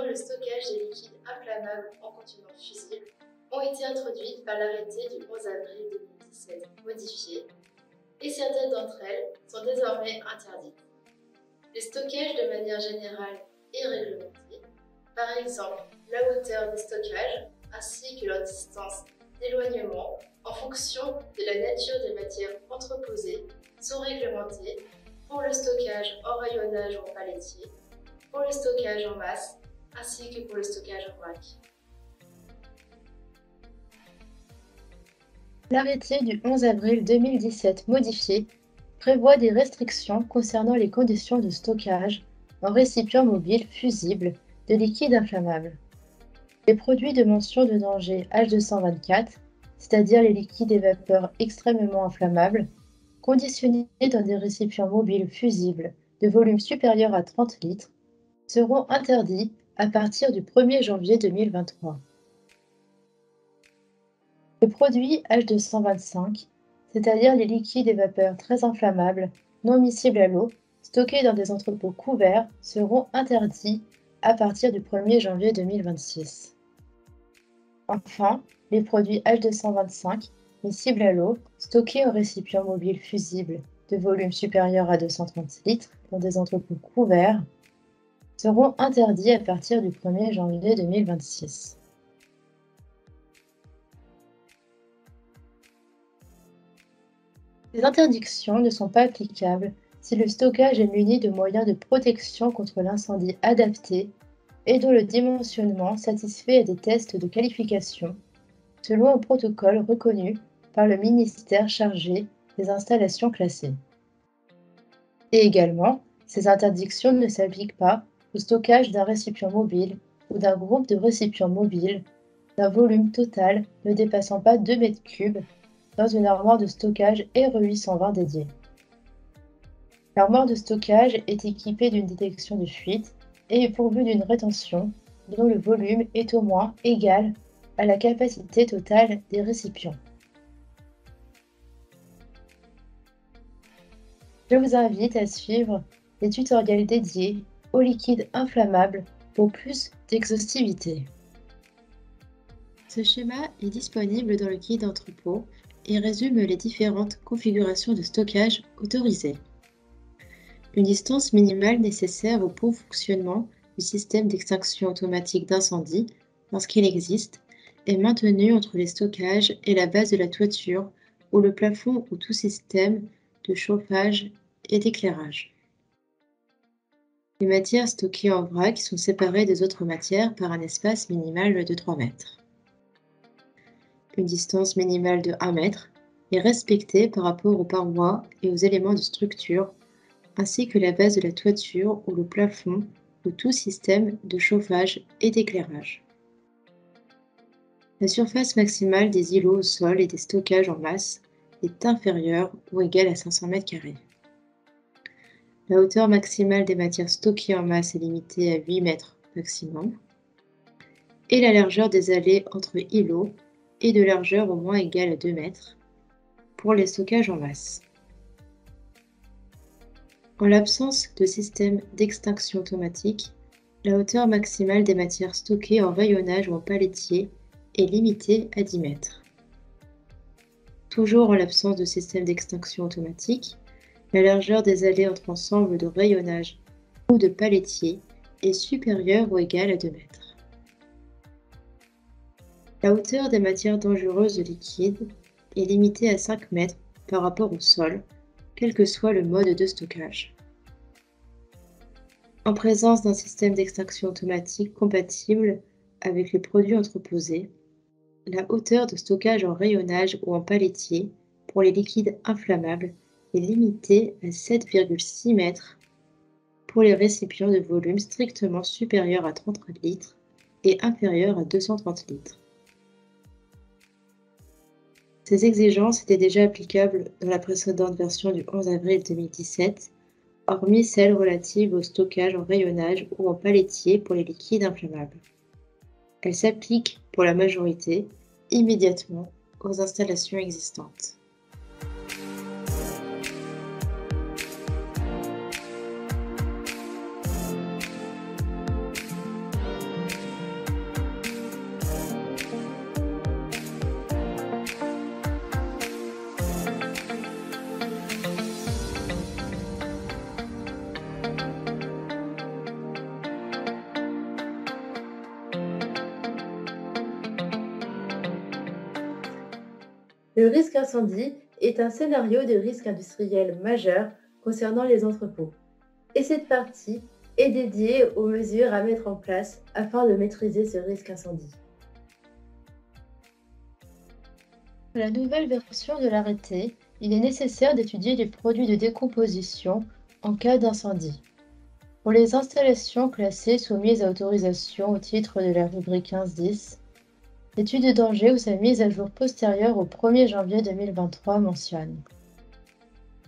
le stockage des liquides inflammables en contenant fusibles ont été introduites par l'arrêté du 11 avril 2017 modifié et certaines d'entre elles sont désormais interdites. Les stockages de manière générale et réglementés, par exemple la hauteur des stockages ainsi que leur distance d'éloignement en fonction de la nature des matières entreposées, sont réglementés pour le stockage en rayonnage ou en palettier, pour le stockage en masse, ainsi que pour le stockage en vrac. L'arrêté du 11 avril 2017 modifié prévoit des restrictions concernant les conditions de stockage en récipients mobiles fusibles de liquide inflammable. Les produits de mention de danger H224, c'est-à-dire les liquides et vapeurs extrêmement inflammables, conditionnés dans des récipients mobiles fusibles de volume supérieur à 30 litres, seront interdits à partir du 1er janvier 2023. Les produits H225, c'est-à-dire les liquides et vapeurs très inflammables, non miscibles à l'eau, stockés dans des entrepôts couverts, seront interdits à partir du 1er janvier 2026. Enfin, les produits H225, miscibles à l'eau, stockés en récipients mobiles fusibles de volume supérieur à 230 litres dans des entrepôts couverts, seront interdits à partir du 1er janvier 2026. Ces interdictions ne sont pas applicables si le stockage est muni de moyens de protection contre l'incendie adaptés et dont le dimensionnement satisfait à des tests de qualification selon un protocole reconnu par le ministère chargé des installations classées. Et également, ces interdictions ne s'appliquent pas au stockage d'un récipient mobile ou d'un groupe de récipients mobiles d'un volume total ne dépassant pas 2 m3 dans une armoire de stockage RE 820 dédiée. L'armoire de stockage est équipée d'une détection de fuite et est pourvue d'une rétention dont le volume est au moins égal à la capacité totale des récipients. Je vous invite à suivre les tutoriels dédiés aux liquides inflammables pour plus d'exhaustivité. Ce schéma est disponible dans le guide entrepôt et résume les différentes configurations de stockage autorisées. Une distance minimale nécessaire au bon fonctionnement du système d'extinction automatique d'incendie, lorsqu'il existe, est maintenue entre les stockages et la base de la toiture ou le plafond ou tout système de chauffage et d'éclairage. Les matières stockées en vrac sont séparées des autres matières par un espace minimal de 3 mètres. Une distance minimale de 1 mètre est respectée par rapport aux parois et aux éléments de structure, ainsi que la base de la toiture ou le plafond ou tout système de chauffage et d'éclairage. La surface maximale des îlots au sol et des stockages en masse est inférieure ou égale à 500 m². La hauteur maximale des matières stockées en masse est limitée à 8 mètres maximum, et la largeur des allées entre îlots est de largeur au moins égale à 2 mètres pour les stockages en masse. En l'absence de système d'extinction automatique, la hauteur maximale des matières stockées en rayonnage ou en palettier est limitée à 10 mètres. Toujours en l'absence de système d'extinction automatique, la largeur des allées entre ensembles de rayonnage ou de palettier est supérieure ou égale à 2 mètres. La hauteur des matières dangereuses liquides est limitée à 5 mètres par rapport au sol, quel que soit le mode de stockage. En présence d'un système d'extinction automatique compatible avec les produits entreposés, la hauteur de stockage en rayonnage ou en palettier pour les liquides inflammables est limitée à 7,6 mètres pour les récipients de volume strictement supérieur à 30 litres et inférieur à 230 litres. Ces exigences étaient déjà applicables dans la précédente version du 11 avril 2017, hormis celles relatives au stockage en rayonnage ou en palettier pour les liquides inflammables. Elles s'appliquent pour la majorité immédiatement aux installations existantes. Le risque incendie est un scénario de risque industriel majeur concernant les entrepôts. Et cette partie est dédiée aux mesures à mettre en place afin de maîtriser ce risque incendie. Pour la nouvelle version de l'arrêté, il est nécessaire d'étudier les produits de décomposition en cas d'incendie. Pour les installations classées soumises à autorisation au titre de la rubrique 1510, l'étude de danger ou sa mise à jour postérieure au 1er janvier 2023 mentionne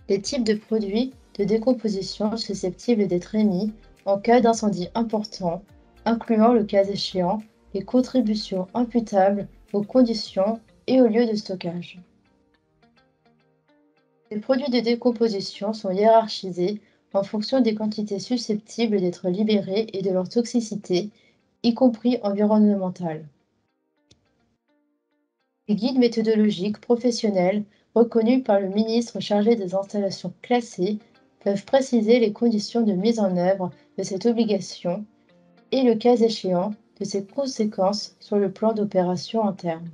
les types de produits de décomposition susceptibles d'être émis en cas d'incendie important, incluant le cas échéant les contributions imputables aux conditions et aux lieux de stockage. Les produits de décomposition sont hiérarchisés en fonction des quantités susceptibles d'être libérées et de leur toxicité, y compris environnementale. Les guides méthodologiques professionnels reconnus par le ministre chargé des installations classées peuvent préciser les conditions de mise en œuvre de cette obligation et, le cas échéant, de ses conséquences sur le plan d'opération interne.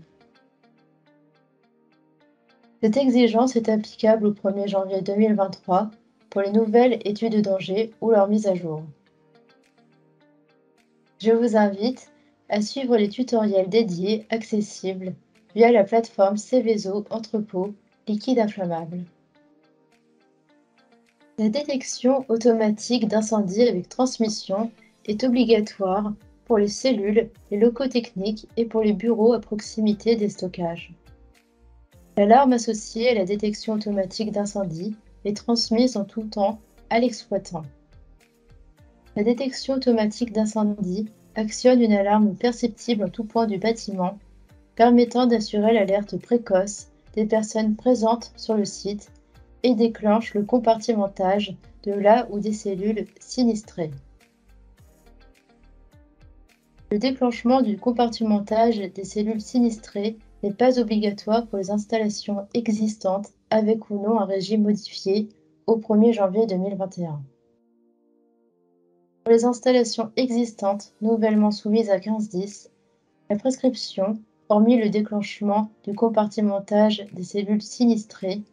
Cette exigence est applicable au 1er janvier 2023 pour les nouvelles études de danger ou leur mise à jour. Je vous invite à suivre les tutoriels dédiés accessibles via la plateforme Céveso Entrepôt Liquide Inflammable. La détection automatique d'incendie avec transmission est obligatoire pour les cellules, les locaux techniques et pour les bureaux à proximité des stockages. L'alarme associée à la détection automatique d'incendie est transmise en tout temps à l'exploitant. La détection automatique d'incendie actionne une alarme perceptible en tout point du bâtiment, permettant d'assurer l'alerte précoce des personnes présentes sur le site et déclenche le compartimentage de la ou des cellules sinistrées. Le déclenchement du compartimentage des cellules sinistrées n'est pas obligatoire pour les installations existantes avec ou non un régime modifié au 1er janvier 2021. Pour les installations existantes nouvellement soumises à 1510, la prescription, hormis le déclenchement du compartimentage des cellules sinistrées,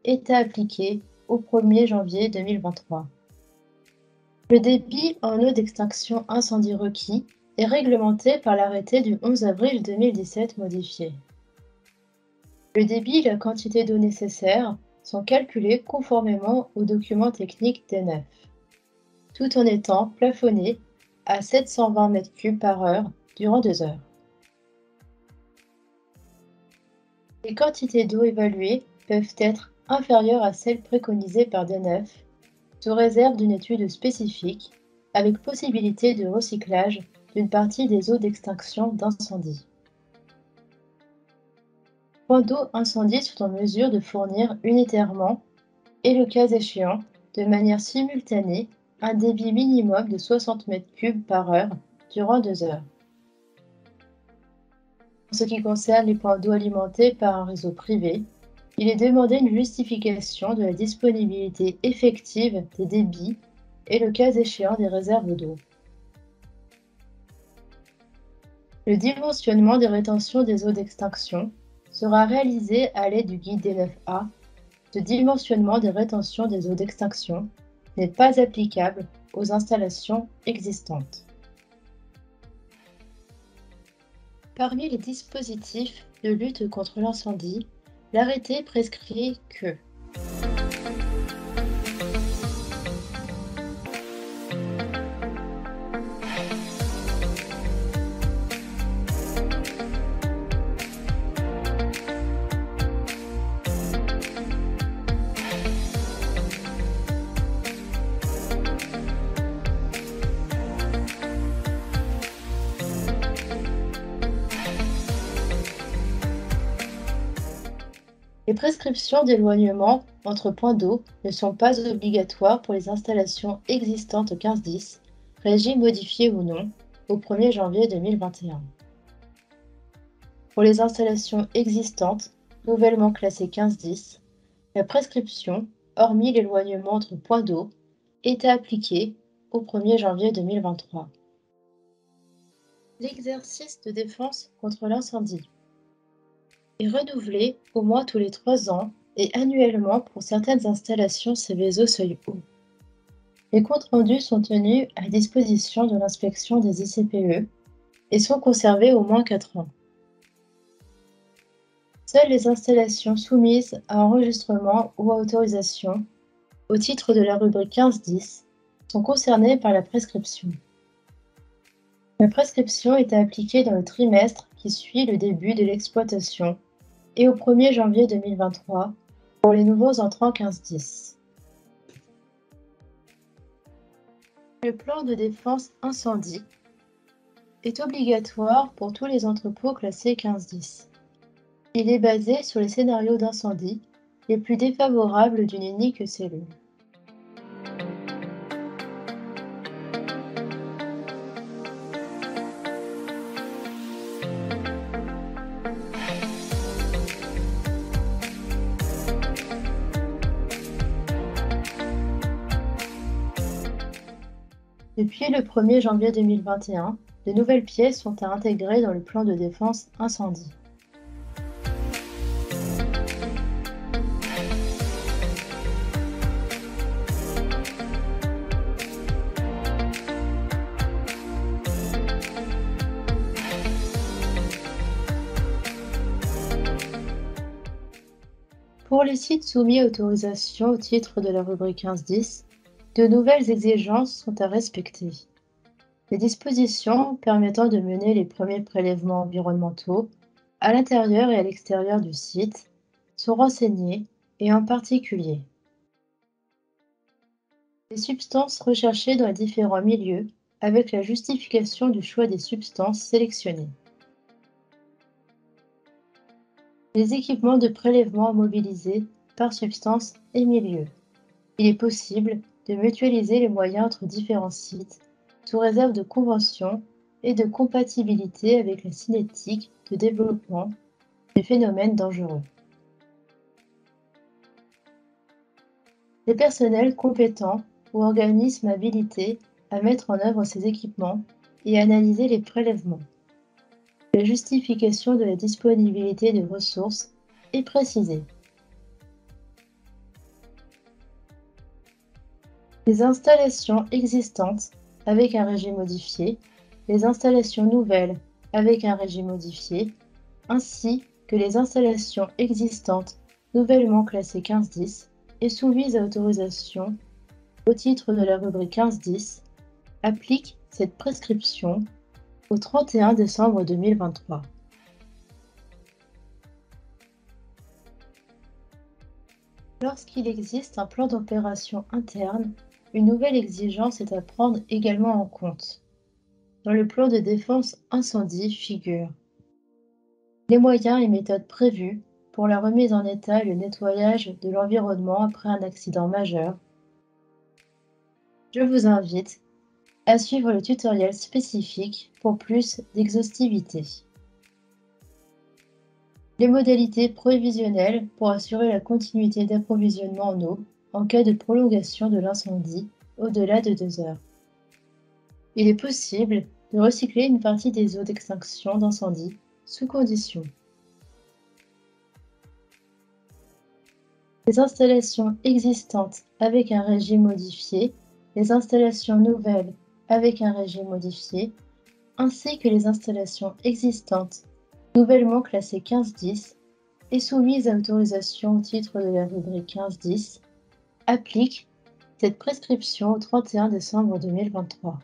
est à appliquer au 1er janvier 2023. Le débit en eau d'extinction incendie requis est réglementé par l'arrêté du 11 avril 2017 modifié. Le débit et la quantité d'eau nécessaires sont calculés conformément aux documents techniques D9, tout en étant plafonnés à 720 m3 par heure durant 2 heures. Les quantités d'eau évaluées peuvent être inférieures à celles préconisées par D9, sous réserve d'une étude spécifique, avec possibilité de recyclage d'une partie des eaux d'extinction d'incendie. Les points d'eau incendie sont en mesure de fournir unitairement, et le cas échéant, de manière simultanée, un débit minimum de 60 m3 par heure durant 2 heures. En ce qui concerne les points d'eau alimentés par un réseau privé, il est demandé une justification de la disponibilité effective des débits et, le cas échéant, des réserves d'eau. Le dimensionnement des rétentions des eaux d'extinction sera réalisé à l'aide du guide D9A. Ce dimensionnement des rétentions des eaux d'extinction n'est pas applicable aux installations existantes. Parmi les dispositifs de lutte contre l'incendie, l'arrêté prescrit que les prescriptions d'éloignement entre points d'eau ne sont pas obligatoires pour les installations existantes 1510, régime modifié ou non, au 1er janvier 2021. Pour les installations existantes, nouvellement classées 1510, la prescription, hormis l'éloignement entre points d'eau, est à appliquer au 1er janvier 2023. L'exercice de défense contre l'incendie. est renouvelée au moins tous les 3 ans et annuellement pour certaines installations Seveso seuil haut. Les comptes rendus sont tenus à disposition de l'inspection des ICPE et sont conservés au moins 4 ans. Seules les installations soumises à enregistrement ou à autorisation, au titre de la rubrique 15-10, sont concernées par la prescription. La prescription est à appliquer dans le trimestre qui suit le début de l'exploitation et au 1er janvier 2023 pour les nouveaux entrants 15-10. Le plan de défense incendie est obligatoire pour tous les entrepôts classés 15-10. Il est basé sur les scénarios d'incendie les plus défavorables d'une unique cellule. Depuis le 1er janvier 2021, de nouvelles pièces sont à intégrer dans le plan de défense incendie. Pour les sites soumis à autorisation au titre de la rubrique 15-10, de nouvelles exigences sont à respecter. Les dispositions permettant de mener les premiers prélèvements environnementaux à l'intérieur et à l'extérieur du site sont renseignées et en particulier les substances recherchées dans les différents milieux avec la justification du choix des substances sélectionnées. Les équipements de prélèvement mobilisés par substance et milieu. Il est possible de mutualiser les moyens entre différents sites sous réserve de convention et de compatibilité avec la cinétique de développement des phénomènes dangereux. Les personnels compétents ou organismes habilités à mettre en œuvre ces équipements et à analyser les prélèvements. La justification de la disponibilité des ressources est précisée. Les installations existantes avec un régime modifié, les installations nouvelles avec un régime modifié, ainsi que les installations existantes nouvellement classées 15-10 et soumises à autorisation au titre de la rubrique 15-10 appliquent cette prescription au 31 décembre 2023. Lorsqu'il existe un plan d'opération interne, une nouvelle exigence est à prendre également en compte. Dans le plan de défense incendie figurent les moyens et méthodes prévus pour la remise en état et le nettoyage de l'environnement après un accident majeur. Je vous invite à suivre le tutoriel spécifique pour plus d'exhaustivité. Les modalités prévisionnelles pour assurer la continuité d'approvisionnement en eau en cas de prolongation de l'incendie au-delà de 2 heures. Il est possible de recycler une partie des eaux d'extinction d'incendie sous condition. Les installations existantes avec un régime modifié, les installations nouvelles avec un régime modifié, ainsi que les installations existantes nouvellement classées 15-10 et soumises à autorisation au titre de la rubrique 15-10, appliquent cette prescription au 31 décembre 2023.